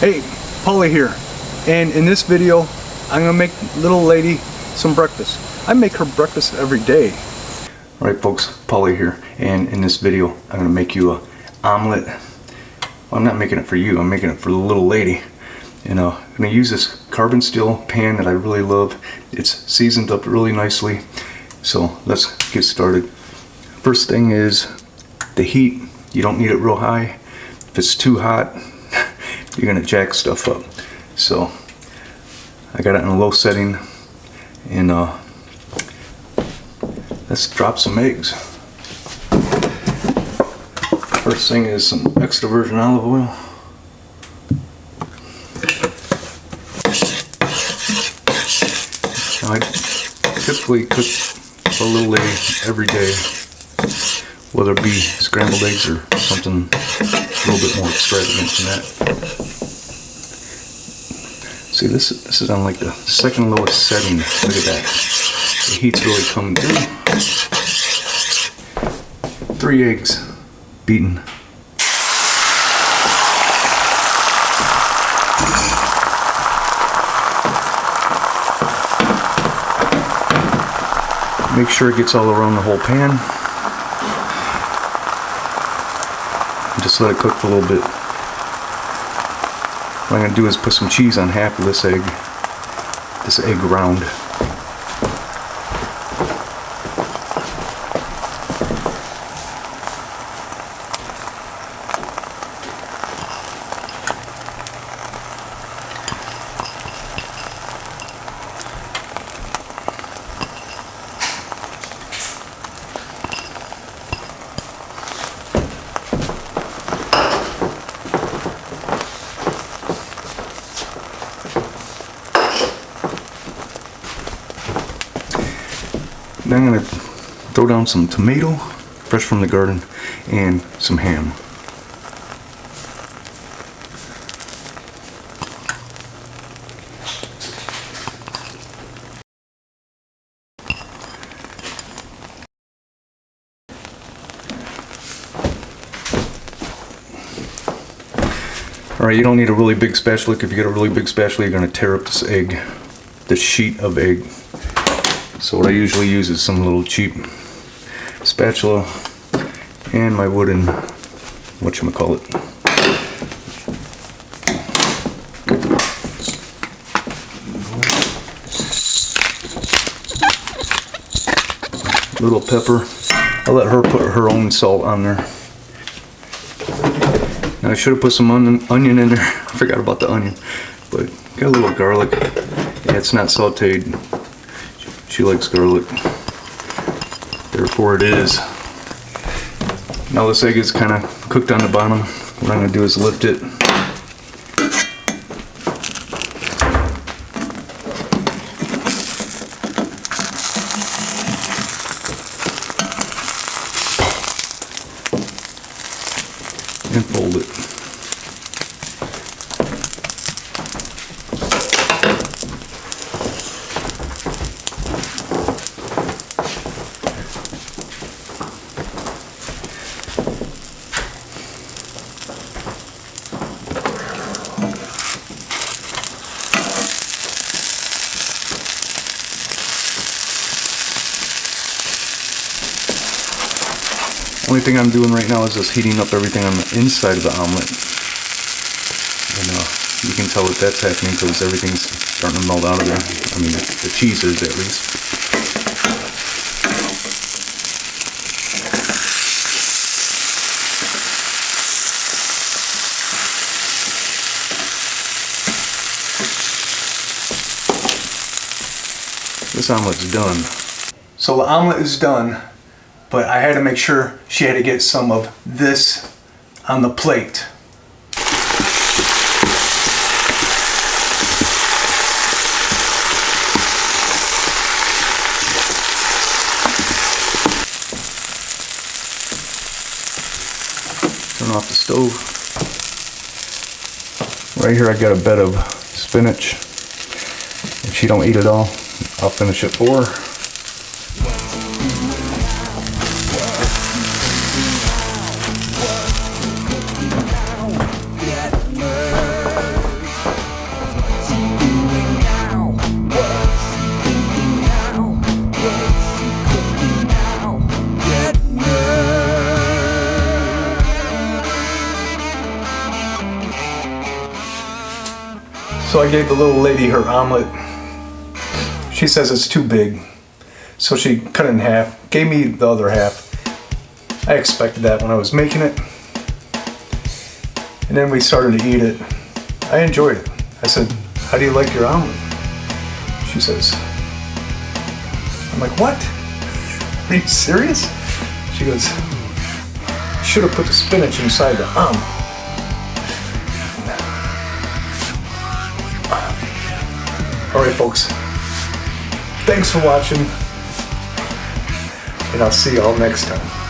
Hey, Paulie here, and in this video I'm gonna make little lady some breakfast. I make her breakfast every day. Alright folks, Paulie here, and in this video I'm gonna make you a omelet. Well, I'm not making it for you, I'm making it for the little lady. And I'm gonna use this carbon steel pan that I really love. It's seasoned up really nicely. So let's get started. First thing is the heat. You don't need it real high. If it's too hot, you're gonna jack stuff up. So I got it in a low setting, and let's drop some eggs. First thing is some extra virgin olive oil. Now, I typically cook a little lady every day, whether it be scrambled eggs or something a little bit more extravagant than that. See, this is on like the second lowest setting. Look at that. The heat's really coming through. 3 eggs beaten. Make sure it gets all around the whole pan. And just let it cook for a little bit. What I'm going to do is put some cheese on half of this egg round. Then I'm going to throw down some tomato, fresh from the garden, and some ham. Alright, you don't need a really big spatula. If you get a really big spatula, you're going to tear up this sheet of egg. So what I usually use is some little cheap spatula and my wooden, whatchamacallit. Little pepper. I'll let her put her own salt on there. Now I should have put some onion in there. I forgot about the onion. But got a little garlic. Yeah, it's not sauteed. She likes garlic, therefore it is. Now this egg is kind of cooked on the bottom. What I'm going to do is lift it. And fold it. Only thing I'm doing right now is just heating up everything on the inside of the omelet. And you can tell that that's happening because everything's starting to melt out of there. I mean, the cheese is at least. This omelet's done. So the omelet is done. But I had to make sure she had to get some of this on the plate. Turn off the stove. Right here I got a bed of spinach. If she don't eat it all, I'll finish it for her. So I gave the little lady her omelet. She says it's too big. So she cut it in half, gave me the other half. I expected that when I was making it. And then we started to eat it. I enjoyed it. I said, how do you like your omelet? She says, I'm like, what? Are you serious? She goes, should have put the spinach inside the omelet. Alright folks, thanks for watching, and I'll see y'all next time.